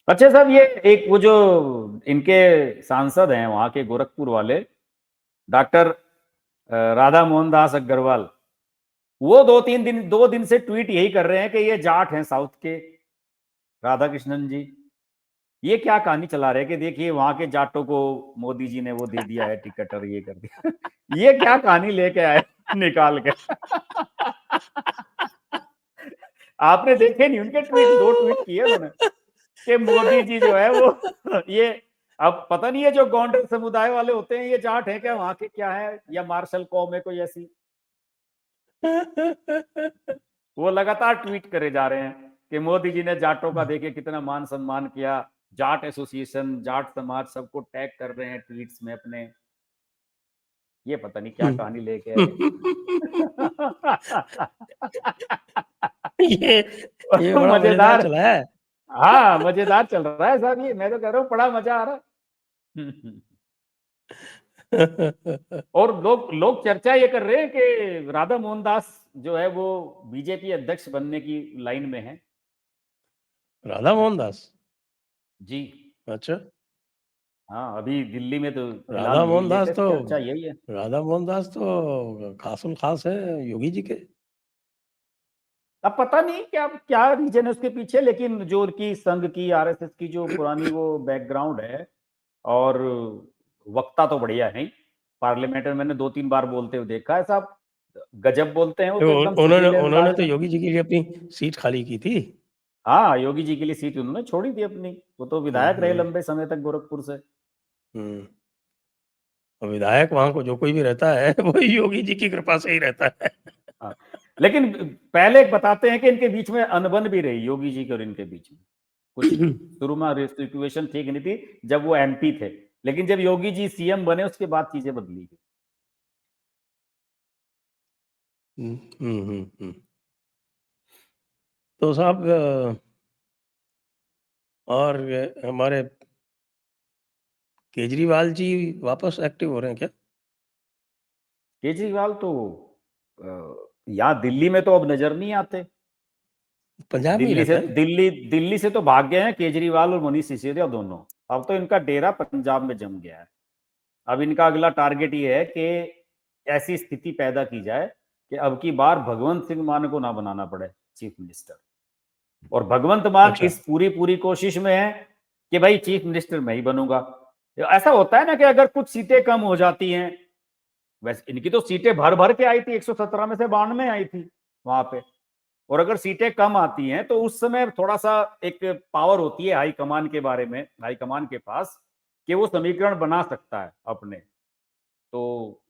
अच्छा साहब, ये एक वो जो इनके सांसद हैं वहां के गोरखपुर वाले, डॉक्टर राधा मोहन दास अग्रवाल, वो 2 दिन से ट्वीट यही कर रहे हैं कि ये जाट हैं साउथ के, राधा कृष्णन जी। ये क्या कहानी चला रहे हैं कि देखिए वहां के जाटों को मोदी जी ने वो दे दिया है टिकट और ये कर दिया ये क्या कहानी लेके आए निकाल के आपने देखे नहीं उनके ट्वीट? 2 ट्वीट किए उन्होंने कि मोदी जी जो है वो ये, अब पता नहीं है जो गौंडर समुदाय वाले होते हैं ये जाट है क्या वहां के, क्या है, या मार्शल कौम है कोई ऐसी। वो लगातार ट्वीट करे जा रहे हैं कि मोदी जी ने जाटों का देखे कितना मान सम्मान किया, जाट एसोसिएशन, जाट समाज सबको टैग कर रहे हैं ट्वीट्स में अपने। ये पता नहीं क्या कहानी लेके आए ये ये बड़ा मजेदार मजेदार। चला है। हाँ, मजेदार चल रहा है साहब, ये मैं तो कह रहा हूँ बड़ा मजा आ रहा है और लोग लोग चर्चा ये कर रहे हैं कि राधा मोहन दास जो है वो बीजेपी अध्यक्ष बनने की लाइन में है। राधा मोहन दास? जी अच्छा। हाँ, अभी दिल्ली में तो फिलहाल राधा ये मोहन दास लेटेस्ट तो चर्चा यही है। राधा मोहन दास तो खासुल खास है योगी जी के। अब पता नहीं क्या क्या रीजन है उसके पीछे, लेकिन जो उनकी संघ की, आरएसएस की जो पुरानी वो बैकग्राउंड है, और वक्ता तो बढ़िया है ही, पार्लियामेंट में मैंने 2-3 बार बोलते हुए देखा है साहब, गजब बोलते हैं वो, तो तो एकदम उन्होंने सुरीले उन्होंने अंदाज तो में। योगी जी के लिए अपनी सीट खाली की थी। हाँ, योगी जी के लिए सीट उन्होंने छोड़ी थी अपनी, वो तो विधायक रहे हम्म। लंबे समय तक गोरखपुर से। हम्म। और विधायक वहां को जो कोई भी रहता है वो योगी जी की कृपा से ही रहता है। हाँ, लेकिन पहले बताते हैं कि इनके बीच में अनबन भी रही, योगी जी के और इनके बीच में कुछ शुरू में सिचुएशन ठीक नहीं थी जब वो एमपी थे, लेकिन जब योगी जी सीएम बने उसके बाद चीजें बदली गई। तो साहब और हमारे केजरीवाल जी वापस एक्टिव हो रहे हैं क्या? केजरीवाल तो यहाँ दिल्ली में तो अब नजर नहीं आते। पंजाब में ही दिल्ली रहता से है। दिल्ली से तो भाग गए हैं केजरीवाल और मनीष सिसोदिया दोनों। अब तो इनका डेरा पंजाब में जम गया है। अब इनका अगला टारगेट ये है कि ऐसी स्थिति पैदा की जाए कि अब की बार भगवंत सिंह मान को ना बनाना पड़े चीफ मिनिस्टर। और भगवंत मान अच्छा। इस पूरी पूरी कोशिश में है कि भाई चीफ मिनिस्टर मैं ही बनूंगा। ऐसा होता है ना कि अगर कुछ सीटें कम हो जाती हैं, वैसे इनकी तो सीटें भर भर के आई थी, 117 में से 92 आई थी वहां पे। और अगर सीटें कम आती हैं तो उस समय थोड़ा सा एक पावर होती है हाईकमान के बारे में, हाईकमान के पास, कि वो समीकरण बना सकता है अपने। तो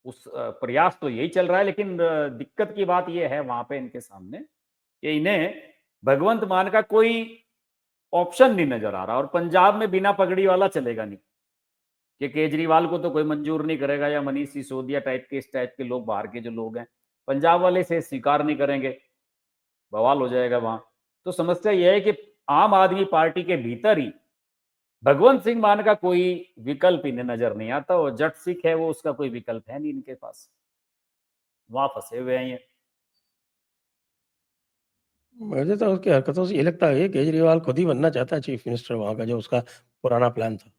उस प्रयास तो यही चल रहा है, लेकिन दिक्कत की बात यह है वहां पे इनके सामने कि इन्हें भगवंत मान का कोई ऑप्शन नहीं नजर आ रहा। और पंजाब में बिना पगड़ी वाला चलेगा नहीं, कि केजरीवाल को तो कोई मंजूर नहीं करेगा, या मनीष सिसोदिया टाइप के, इस टाइप के लोग, बाहर के जो लोग हैं पंजाब वाले से स्वीकार नहीं करेंगे, बवाल हो जाएगा वहां। तो समस्या यह है कि आम आदमी पार्टी के भीतर ही भगवंत सिंह मान का कोई विकल्प इन्हें नजर नहीं आता, और जट सिख है वो, उसका कोई विकल्प है नहीं इनके पास, वहां फंसे हुए हैं ये। मुझे तो उसकी हरकतों से ये लगता है केजरीवाल खुद ही बनना चाहता है चीफ मिनिस्टर वहां का, जो उसका पुराना प्लान था।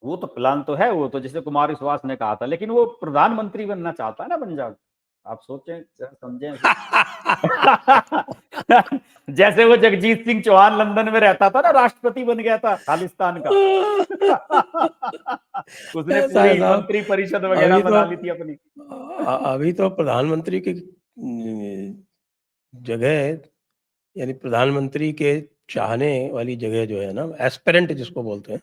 वो तो प्लान तो है, वो तो जैसे कुमार विश्वास ने कहा था, लेकिन वो प्रधानमंत्री बनना चाहता है ना पंजाब। आप सोचें, समझें इसे। जैसे वो जगजीत सिंह चौहान लंदन में रहता था ना, राष्ट्रपति बन गया था खालिस्तान का। उसने ऐसा है पूरी साहब। मंत्री परिषद वगैरह अभी तो बना ली थी अपनी। अभी तो प्रधानमंत्री की जगह, यानी प्रधानमंत्री के चाहने वाली जगह जो है ना, एस्पिरेंट जिसको बोलते हैं,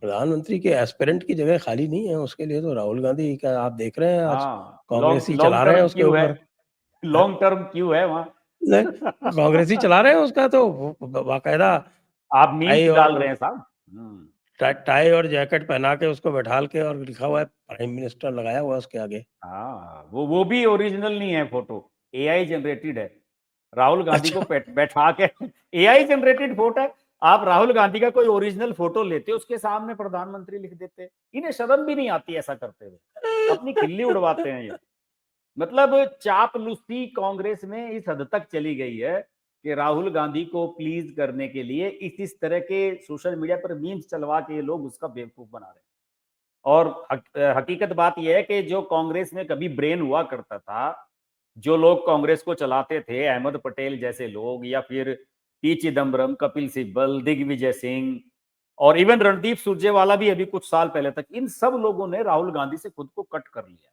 प्रधानमंत्री के एस्पिरेंट की जगह खाली नहीं है। उसके लिए तो राहुल गांधी का आप देख रहे हैं, आज हाँ, कांग्रेस लॉन्ग ही लॉन्ग चला रहे हैं टर्म उसके क्यू है, ऊपर। लॉन्ग टर्म क्यू है वहां। नहीं, कांग्रेस ही चला रहे हैं उसका तो बाकायदा आप टाई मीम्स और डाल रहे हैं साहब। टाई और जैकेट पहना के उसको बैठाल के, और लिखा हुआ है प्राइम मिनिस्टर लगाया हुआ है उसके आगे। हाँ, वो भी ओरिजिनल नहीं है फोटो, एआई जनरेटेड है। राहुल गांधी को अच्छा। बैठा के एआई जनरेटेड फोटो है। आप राहुल गांधी का कोई ओरिजिनल फोटो लेते, उसके सामने प्रधानमंत्री लिख देते, इन्हें शर्म भी नहीं आती ऐसा करते हुए, अपनी खिल्ली उड़वाते हैं ये। मतलब चापलूसी कांग्रेस में इस हद तक चली गई है कि राहुल गांधी को प्लीज करने के लिए इस तरह के सोशल मीडिया पर मीम्स चलवा के ये लोग उसका बेवकूफ बना रहे हैं। और हकीकत बात यह है कि जो कांग्रेस में कभी ब्रेन हुआ करता था, जो लोग कांग्रेस को चलाते थे, अहमद पटेल जैसे लोग, या फिर पी चिदम्बरम, कपिल सिब्बल, दिग्विजय सिंह, और इवन रणदीप सुरजेवाला भी अभी कुछ साल पहले तक, इन सब लोगों ने राहुल गांधी से खुद को कट कर लिया।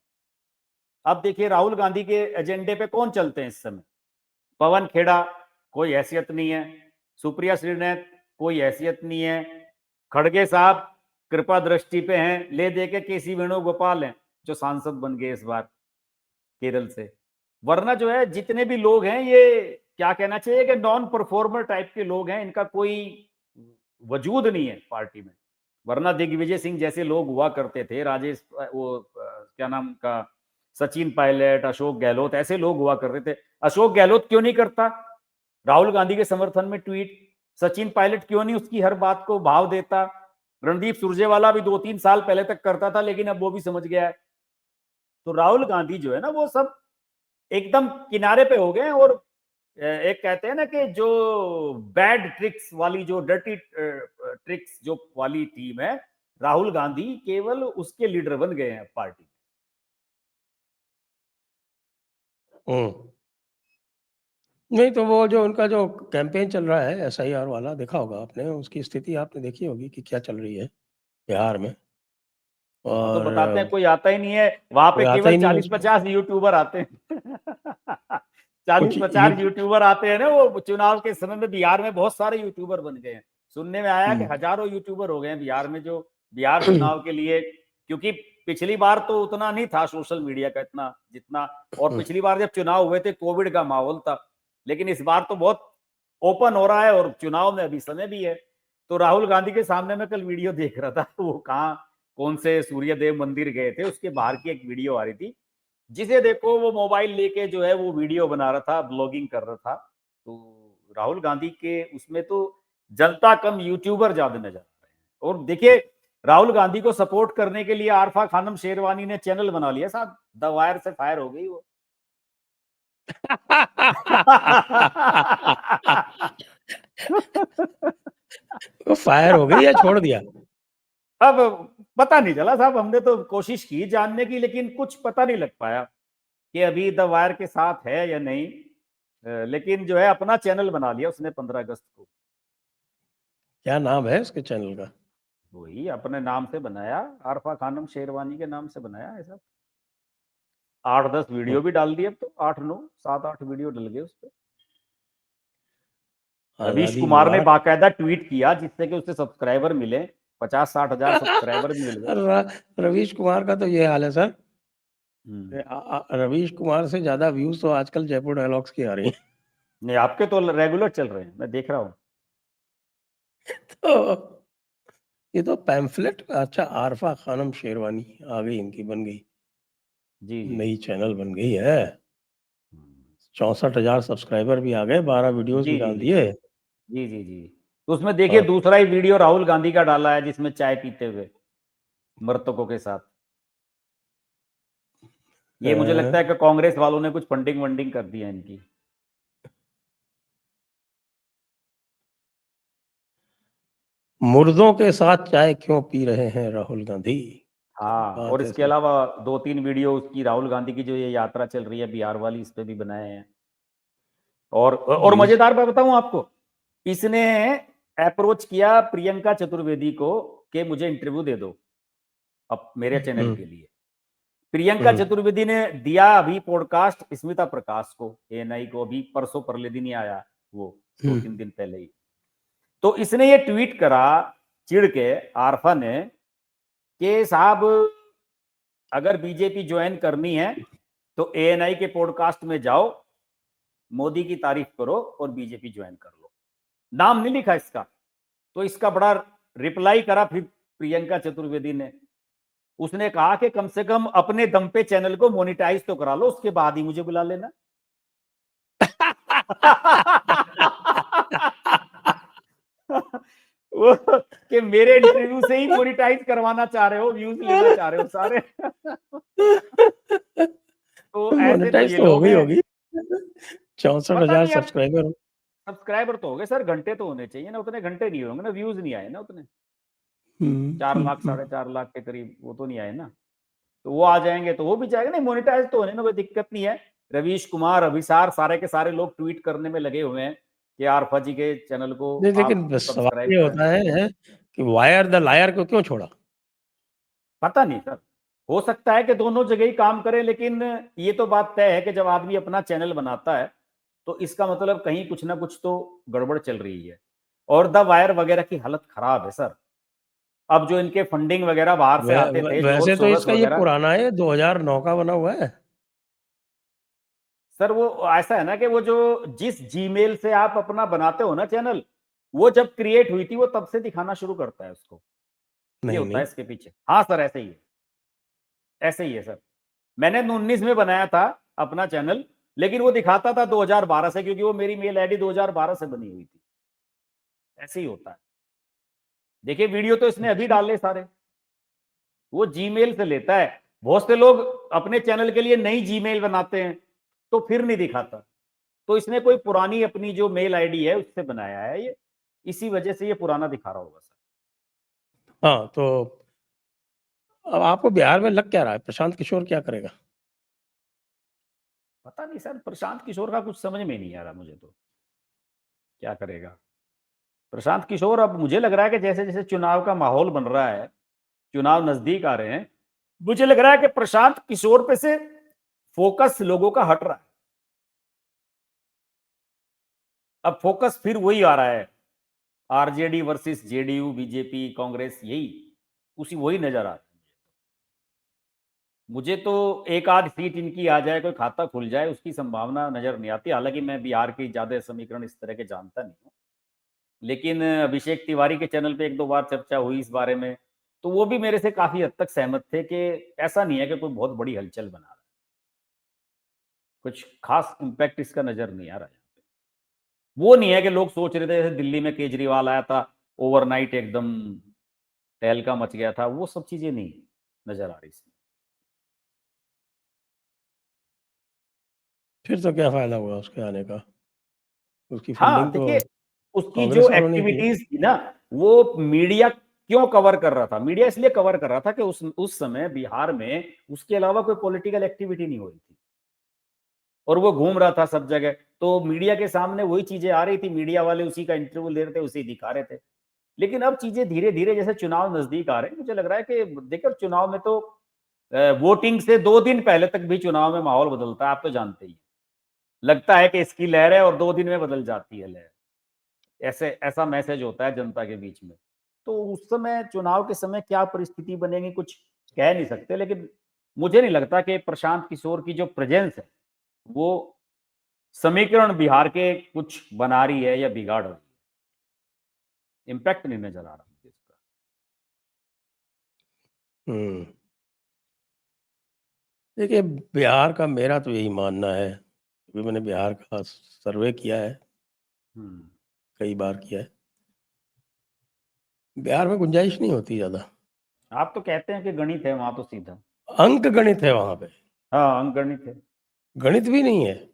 अब देखिए राहुल गांधी के एजेंडे पे कौन चलते हैं इस समय? पवन खेड़ा, कोई हैसियत नहीं है। सुप्रिया श्रीनाथ, कोई हैसियत नहीं है। खड़गे साहब कृपा दृष्टि पे हैं, ले दे के केसी वेणुगोपाल हैं जो सांसद बन गए इस बार केरल से। वरना जो है जितने भी लोग हैं, ये क्या कहना चाहिए कि नॉन परफॉर्मर टाइप के लोग हैं, इनका कोई वजूद नहीं है पार्टी में। वरना दिग्विजय सिंह जैसे लोग हुआ करते थे, राजेश वो क्या नाम का, सचिन पायलट, अशोक गहलोत, ऐसे लोग हुआ करते थे। अशोक गहलोत क्यों नहीं करता राहुल गांधी के समर्थन में ट्वीट? सचिन पायलट क्यों नहीं उसकी हर बात को भाव देता? रणदीप सुरजेवाला भी 2-3 साल पहले तक करता था, लेकिन अब वो भी समझ गया है। तो राहुल गांधी जो है ना, वो सब एकदम किनारे पे हो गए। और एक कहते हैं ना कि जो बैड ट्रिक्स वाली, जो डर्टी ट्रिक्स जो वाली टीम है, राहुल गांधी केवल उसके लीडर बन गए हैं पार्टी। नहीं तो वो जो उनका जो कैंपेन चल रहा है एसआईआर वाला, देखा होगा आपने, उसकी स्थिति आपने देखी होगी कि क्या चल रही है बिहार में। वहां तो और बताते हैं कोई आता ही नहीं है, वहां कोई पे आता केवल ही नहीं है उसमें। 40-50 यूट्यूबर आते हैं। चालीस कुछ पचास यूट्यूबर आते हैं ना, वो चुनाव के समय में बिहार में बहुत सारे यूट्यूबर बन गए हैं। सुनने में आया कि हजारों यूट्यूबर हो गए हैं बिहार में, जो बिहार चुनाव के लिए, क्योंकि पिछली बार तो उतना नहीं था सोशल मीडिया का इतना जितना, और पिछली बार जब चुनाव हुए थे कोविड का माहौल था, लेकिन इस बार तो बहुत ओपन हो रहा है और चुनाव में अभी समय भी है। तो राहुल गांधी के सामने मैं कल वीडियो देख रहा था, वो कहाँ कौन से सूर्य देव मंदिर गए थे, उसके बाहर की एक वीडियो आ रही थी, जिसे देखो वो मोबाइल लेके जो है वो वीडियो बना रहा था, ब्लॉगिंग कर रहा था। तो राहुल गांधी के उसमें तो जनता कम यूट्यूबर ज्यादा नजर आ रहे हैं। और देखिए, राहुल गांधी को सपोर्ट करने के लिए आरफा खानम शेरवानी ने चैनल बना लिया साहब, द वायर से फायर हो गई वो। वो फायर हो गई या छोड़ दिया? अब पता नहीं चला साहब, हमने तो कोशिश की जानने की, लेकिन कुछ पता नहीं लग पाया कि अभी द वायर के साथ है या नहीं। लेकिन जो है अपना चैनल बना लिया उसने 15 अगस्त को। क्या नाम है उसके चैनल का? वही अपने नाम से बनाया, आरफा खानम शेरवानी के नाम से बनाया ऐसा। 8-10 वीडियो भी डाल दिए, अब तो 8-9 7-8 वीडियो डल गए उस पर। रवीश आजादी की कुमार ने बात। बाकायदा ट्वीट किया जिससे कि उसे सब्सक्राइबर मिले, 50-60 हजार सब्सक्राइबर भी मिल गए। रवीश कुमार का तो ये हाल है सर। हम्म। रवीश कुमार से ज्यादा व्यूज तो आजकल जयपुर डायलॉग्स की आ रही हैं। नहीं, आपके तो रेगुलर चल रहे हैं, मैं देख रहा हूँ। तो ये तो पैम्फलेट। अच्छा, आरफा खानम शेरवानी आ गई, इनकी बन गई, जी जी। नई चैनल बन गई है। हम्म। 64,000 सब्सक्राइबर भी आ गए, 12 वीडियोस जी भी जी डाल जी दिए। जी जी जी। तो उसमें देखिए और दूसरा ही वीडियो राहुल गांधी का डाला है जिसमें चाय पीते हुए मृतकों के साथ। ये मुझे लगता है कि कांग्रेस वालों ने कुछ फंडिंग वंडिंग कर दी है इनकी। मुर्दों के साथ चाय क्यों पी रहे हैं राहुल गांधी? क्या हाँ, और बात है इसके सर। अलावा 2-3 वीडियो उसकी राहुल गांधी की जो ये यात्रा चल रही है बिहार वाली, इस पे भी बनाए हैं। और व्यूज। मजेदार मैं बताऊं आपको, इसने अप्रोच किया प्रियंका चतुर्वेदी को कि मुझे इंटरव्यू दे दो अब मेरे चैनल हम्म। के लिए। प्रियंका हम्म। चतुर्वेदी ने दिया अभी पॉडकास्ट स्मिता प्रकाश को, एएनआई को, अभी परसों परले दिन ही आया वो, दो हम्म। तीन दिन पहले ही। तो इसने ये ट्वीट करा चिढ़ के, आरफा ने, कि साहब अगर बीजेपी ज्वाइन करनी है तो एएनआई के पॉडकास्ट में जाओ, मोदी की तारीफ करो और बीजेपी ज्वाइन कर लो। नाम नहीं लिखा इसका। तो इसका बड़ा रिप्लाई करा फिर प्रियंका चतुर्वेदी ने। उसने कहा कि कम से कम अपने दम पे चैनल को मोनिटाइज तो करा लो, उसके बाद ही मुझे बुला लेना। वो कि मेरे इंटरव्यू से ही मोनिटाइज करवाना चाह रहे हो, व्यूज लेना चाह रहे हो सारे। तो ऐसे तो मोनेटाइज ये तो हो लोग गई हैं। होगी। चौसठ पता हजार नहीं अब, सब्सक्राइबर सब्सक्राइबर तो हो गए सर, घंटे तो होने चाहिए ना, उतने घंटे नहीं होंगे ना, व्यूज नहीं आए ना उतने। हम्म। 4 लाख 4.5 लाख के करीब वो तो नहीं आए ना। तो वो आ जाएंगे तो वो भी जाएगा, नहीं मोनिटाइज तो होने में कोई दिक्कत नहीं है। रवीश कुमार, अभिसार, सारे के सारे लोग ट्वीट करने में लगे हुए हैं कि आरफा जी के चैनल को नहीं, आप लेकिन बस सवाल सब्सक्राइब ये करें। होता है कि वायर द लायर को क्यों छोड़ा? पता नहीं सर, हो सकता है कि दोनों जगह ही काम करें, लेकिन ये तो बात तय है कि जब आदमी अपना चैनल बनाता है तो इसका मतलब कहीं कुछ ना कुछ तो गड़बड़ चल रही है। और द वायर वगैरह की हालत खराब है सर। अब जो इनके फंडिंग वगैरह बाहर से आते थे, जॉर्ज वैसे तो सोरस इसका ये वगैरह। पुराना है, 2009 का बना हुआ है। सर वो ऐसा है ना कि वो जो जिस जीमेल से आप अपना बनाते हो ना चैनल, वो जब क्रिएट हुई थी वो तब से दिखाना शुरू करता है उसको। ये नहीं होता है नहीं। इसके पीछे। हाँ सर, ऐसे ही है, ऐसे ही है सर। मैंने 19 में बनाया था अपना चैनल, लेकिन वो दिखाता था 2012 से, क्योंकि वो मेरी मेल आईडी 2012 से बनी हुई थी। ऐसे ही होता है। देखिए वीडियो तो इसने अभी अच्छा। डाले सारे, वो जीमेल से लेता है। बहुत से लोग अपने चैनल के लिए नई जीमेल बनाते हैं तो फिर नहीं दिखाता। तो इसने कोई पुरानी अपनी जो मेल आईडी है उससे बनाया है ये, इसी वजह से ये पुराना दिखा रहा होगा सर। हाँ, तो अब आपको बिहार में लग क्या रहा है, प्रशांत किशोर क्या करेगा? पता नहीं सर, प्रशांत किशोर का कुछ समझ में नहीं आ रहा मुझे तो, क्या करेगा प्रशांत किशोर। अब मुझे लग रहा है कि जैसे जैसे चुनाव का माहौल बन रहा है, चुनाव नजदीक आ रहे हैं, मुझे लग रहा है कि प्रशांत किशोर पे से फोकस लोगों का हट रहा है। अब फोकस फिर वही आ रहा है, RJD versus JDU, BJP, Congress, यही उसी वही नजर आ रहा है। मुझे तो एक आध सीट इनकी आ जाए, कोई खाता खुल जाए, उसकी संभावना नजर नहीं आती। हालांकि मैं बिहार के ज्यादा समीकरण इस तरह के जानता नहीं हूँ, लेकिन अभिषेक तिवारी के चैनल पे एक दो बार चर्चा हुई इस बारे में, तो वो भी मेरे से काफी हद तक सहमत थे कि ऐसा नहीं है कि कोई बहुत बड़ी हलचल बना रहा है, कुछ खास इम्पैक्ट इसका नजर नहीं आ रहा है। वो नहीं है कि लोग सोच रहे थे जैसे दिल्ली में केजरीवाल आया था, ओवरनाइट एकदम तहलका मच गया था, वो सब चीजें नहीं नजर आ रही इसमें। फिर तो क्या फायदा हुआ उसके आने का? उसकी हाँ, फंडिंग तो देखिए उसकी जो कांग्रेस वालों ने की। एक्टिविटीज थी ना, वो मीडिया क्यों कवर कर रहा था? मीडिया इसलिए कवर कर रहा था कि उस समय बिहार में उसके अलावा कोई पॉलिटिकल एक्टिविटी नहीं हो रही थी और वो घूम रहा था सब जगह, तो मीडिया के सामने वही चीजें आ रही थी, मीडिया वाले उसी का इंटरव्यू ले रहे थे, उसे दिखा रहे थे। लेकिन अब चीजें धीरे धीरे जैसे चुनाव नजदीक आ रहे हैं, मुझे लग रहा है कि देखो चुनाव में तो वोटिंग से 2 दिन पहले तक भी चुनाव में माहौल बदलता है, आप तो जानते ही। लगता है कि इसकी लहर है और 2 दिन में बदल जाती है लहर, ऐसे ऐसा मैसेज होता है जनता के बीच में। तो उस समय चुनाव के समय क्या परिस्थिति बनेगी कुछ कह नहीं सकते, लेकिन मुझे नहीं लगता कि प्रशांत किशोर की जो प्रेजेंस है वो समीकरण बिहार के कुछ बना रही है या बिगाड़ रही है। इम्पैक्ट नहीं नजर आ रहा मुझे इसका। हम्म। देखिए, बिहार का मेरा तो यही मानना है, क्योंकि मैंने बिहार का सर्वे किया है, हम्म। कई बार किया है। बिहार में गुंजाइश नहीं होती ज़्यादा। आप तो कहते हैं कि गणित है वहां तो सीधा। अंक गणित है वहाँ पे, हाँ, अंक गणित है। गणित भी नहीं है।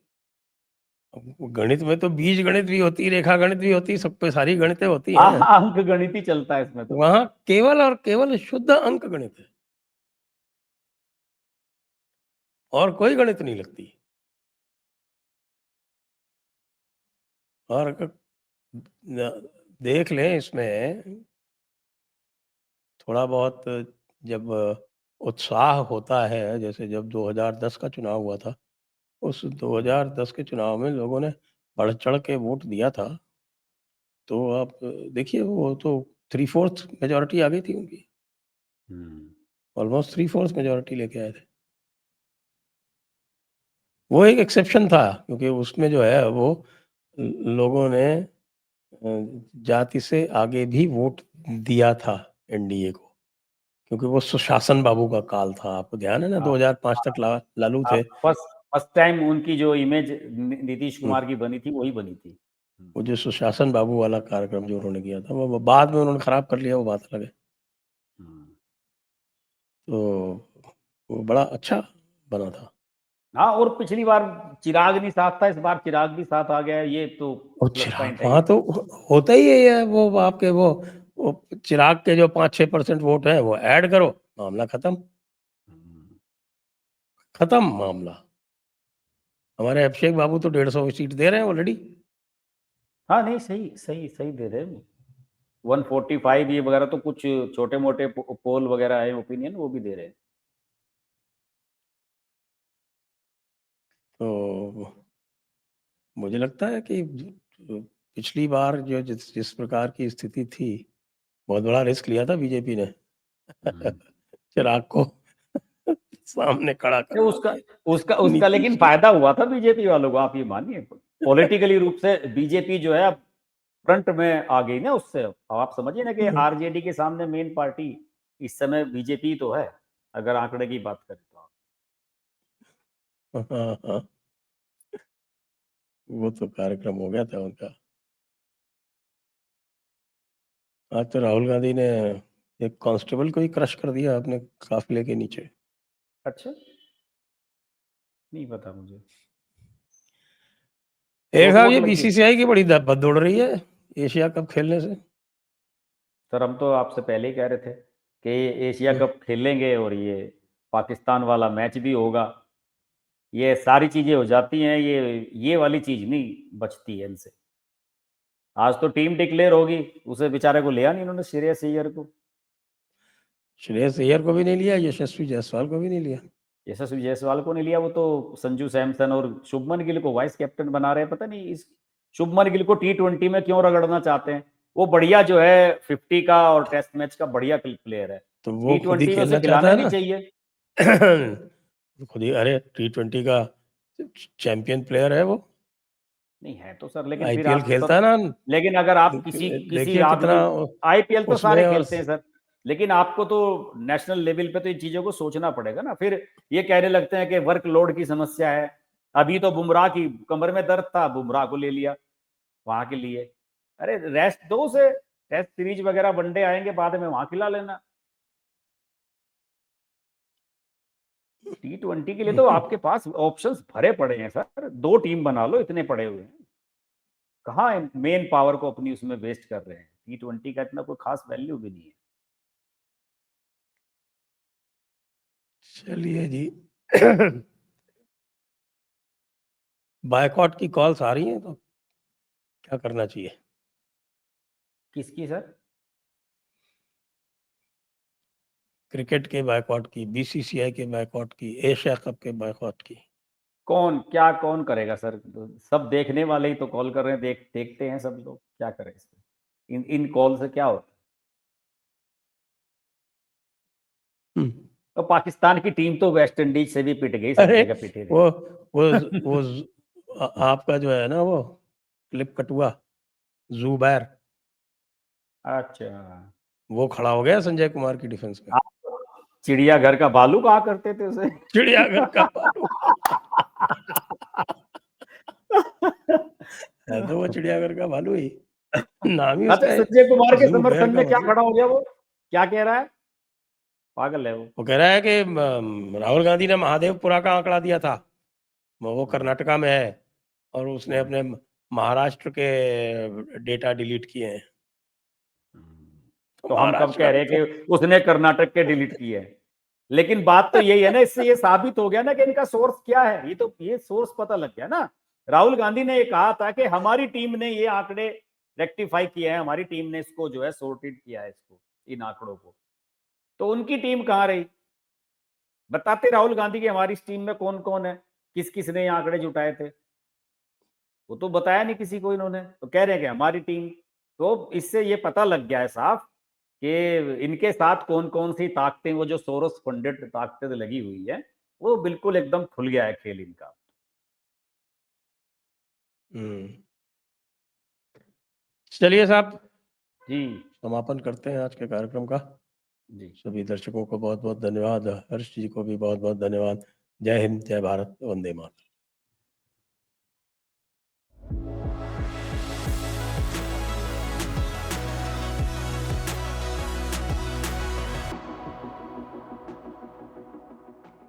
गणित में तो बीज गणित भी होती है, रेखा गणित भी होती है, सब पे सारी गणितें होती हाँ हैं। हाँ, अंक गणित ही चलता है इसमें तो। वहाँ केवल और केवल शुद्ध अंक गणित है, और कोई गणित नहीं लगती। और देख लें इसमें थोड़ा बहुत, जब उत्साह होता है, जैसे जब 2010 का चुनाव हुआ था, उस 2010 के चुनाव में लोगों ने बढ़ चढ़ के वोट दिया था, तो आप देखिए वो तो 3/4 मेजोरिटी आ गई थी उनकी, हम्म। ऑलमोस्ट 3/4 मेजोरिटी लेके आए थे। वो एक एक्सेप्शन था, क्योंकि उसमें जो है वो लोगों ने जाति से आगे भी वोट दिया था एनडीए को, क्योंकि वो सुशासन बाबू का काल था। आपको ध्यान है ना, हाँ 2005 तक लालू थे। फर्स्ट फर्स्ट टाइम उनकी जो इमेज नीतीश हम्म, कुमार की बनी थी वही बनी थी। वो जो सुशासन बाबू वाला कार्यक्रम जो उन्होंने किया था, वो बाद में उन्होंने खराब कर लिया, वो बात अलग है। हम्म। तो वो बड़ा अच्छा बना था। हाँ, और पिछली बार चिराग नहीं साथ था, इस बार चिराग भी साथ आ गया है, ये तो और प्लस चिराग पॉइंट है वहाँ ही। तो होता ही है, वो आपके वो चिराग के जो 5-6% वोट हैं वो ऐड करो, मामला खत्म। हम्म। खत्म मामला। हमारे अभिषेक बाबू तो 150 सीट दे रहे हैं ऑलरेडी। हाँ नहीं, सही सही सही दे रहे हैं। 145 ये वगैरह तो कुछ छोटे मोटे पोल वगैरह है, ओपिनियन वो भी दे रहे हैं। तो मुझे लगता है कि पिछली बार जो जिस जिस प्रकार की स्थिति थी, बहुत बड़ा रिस्क लिया था बीजेपी ने हम्म। चिराग को सामने खड़ा तो करवा उसका के उसका उसका नीतीश लेकिन को। फायदा हुआ था बीजेपी वालों को, आप ये मानिए। पॉलिटिकली रूप से बीजेपी जो है अब फ्रंट में आ गई ना उससे। अब आप समझिए ना कि आरजेडी के सामने मेन पार्टी इस समय बीजेपी तो है, अगर आंकड़े की बात करें तो आप। हाँ हाँ, वो तो कार्यक्रम हो गया था उनका। आज तो राहुल गांधी ने एक कांस्टेबल को ही क्रश कर दिया अपने काफिले के नीचे। अच्छा, नहीं पता मुझे। एक चोट साहब, वोट ये लग गई? बीसीसीआई की बड़ी दौड़ रही है एशिया कप खेलने से। सर हम तो आपसे पहले ही कह रहे थे कि ये एशिया हम्म, कप खेलेंगे और ये पाकिस्तान वाला मैच भी होगा, ये सारी चीजें हो जाती हैं, ये वाली चीज नहीं बचती है इनसे। आज तो टीम डिक्लेयर होगी, उसे बेचारे को लिया नहीं इन्होंने, श्रेयस अय्यर को। श्रेयस अय्यर को भी नहीं लिया, यशस्वी जायसवाल को भी नहीं लिया। यशस्वी जायसवाल को नहीं लिया, वो तो संजू सैमसन और शुभमन गिल को वाइस कैप्टन बना रहे हैं। पता नहीं इस शुभमन गिल को T20 में क्यों रगड़ना चाहते हैं। वो बढ़िया जो है 50 का और टेस्ट मैच का बढ़िया प्लेयर है, तो वो खुद ही T20 में उसे खेलना खिलाना चाहता है नहीं ना। चाहिए। खुद ही, अरे T20 का चैंपियन प्लेयर है वो, नहीं है तो सर, लेकिन फिर आईपीएल आप खेलता है ना। लेकिन अगर आप किसी देखिए आदमी, कितना आईपीएल तो सारे उसमें, और खेलते हैं सर, लेकिन आपको तो नेशनल लेवल पे तो इन चीजों को सोचना पड़ेगा ना। फिर ये कहने लगते हैं कि वर्कलोड की समस्या है। अभी तो बुमराह की कमर में दर्द था, बुमराह को ले लिया वहां के लिए। अरे रेस्ट दो उसे, टेस्ट सीरीज वगैरह वनडे आएंगे बाद में, वहां खिला लेना। T20 के लिए तो आपके पास ऑप्शंस भरे पड़े हैं सर, 2 टीम बना लो, इतने पड़े हुए हैं। कहाँ मेन पावर को अपनी उसमें वेस्ट कर रहे हैं। T20 का इतना कोई खास वैल्यू भी नहीं है। चलिए जी। बायकॉट की कॉल्स आ रही हैं, तो क्या करना चाहिए? किसकी सर? क्रिकेट के बायकॉट की, बीसीसीआई के बायकॉट की, एशिया कप के बायकॉट की। कौन करेगा सर? सब देखने वाले ही तो कॉल कर रहे हैं, देखते हैं सब लोग, क्या करें इसमें? इन कॉल से क्या होता है? तो पाकिस्तान की टीम तो वेस्ट इंडीज से भी पिट गई, सब अरे जगह पिटी रही। वो आपका जो है ना, वो क्लिप कटुआ जुबैर, अच्छा, वो खड़ा हो गया संजय कुमार की डिफेंस में। आप चिड़ियाघर का बालू कहा करते थे उसे। चिड़ियाघर का भालू है तो वो चिड़ियाघर का भालू ही, नाम ही अच्छा, उसका है, संजय कुमार के जुबैर समर्थन का में क्या भालू। खड़ा हो गया? वो क्या कह रहा है? पागल है वो। वो कह रहा है कि राहुल गांधी ने महादेवपुरा का आंकड़ा दिया था, वो कर्नाटका में है, और उसने अपने महाराष्ट्र के डेटा डिलीट किए हैं। तो हम कब महाराष्ट्र कह का रहे तो हैं कि उसने कर्नाटक के डिलीट किए हैं? लेकिन बात तो यही है ना, इससे ये साबित हो गया ना कि इनका सोर्स क्या है। ये सोर्स पता लग गया ना। राहुल गांधी ने ये कहा था कि हमारी टीम ने ये आंकड़े रेक्टिफाई किए हैं, हमारी टीम ने इसको जो है सॉर्टेड किया है, इसको, इन आंकड़ों को। तो उनकी टीम कहां रही? बताते राहुल गांधी की हमारी इस टीम में कौन कौन है, किस किस ने ये आंकड़े जुटाए थे। वो तो बताया नहीं किसी को इन्होंने, तो कह रहे हैं कि हमारी टीम। तो इससे ये पता लग गया है साफ कि इनके साथ कौन कौन सी ताकतें, वो जो सोरोस फंडेड ताकतें लगी हुई है, वो बिल्कुल एकदम खुल गया है खेल इनका। चलिए साहब, जी समापन करते हैं आज के कार्यक्रम का। जी। सभी दर्शकों को बहुत बहुत धन्यवाद, हर्ष जी को भी बहुत बहुत धन्यवाद। जय हिंद, जय भारत, वंदे मातरम।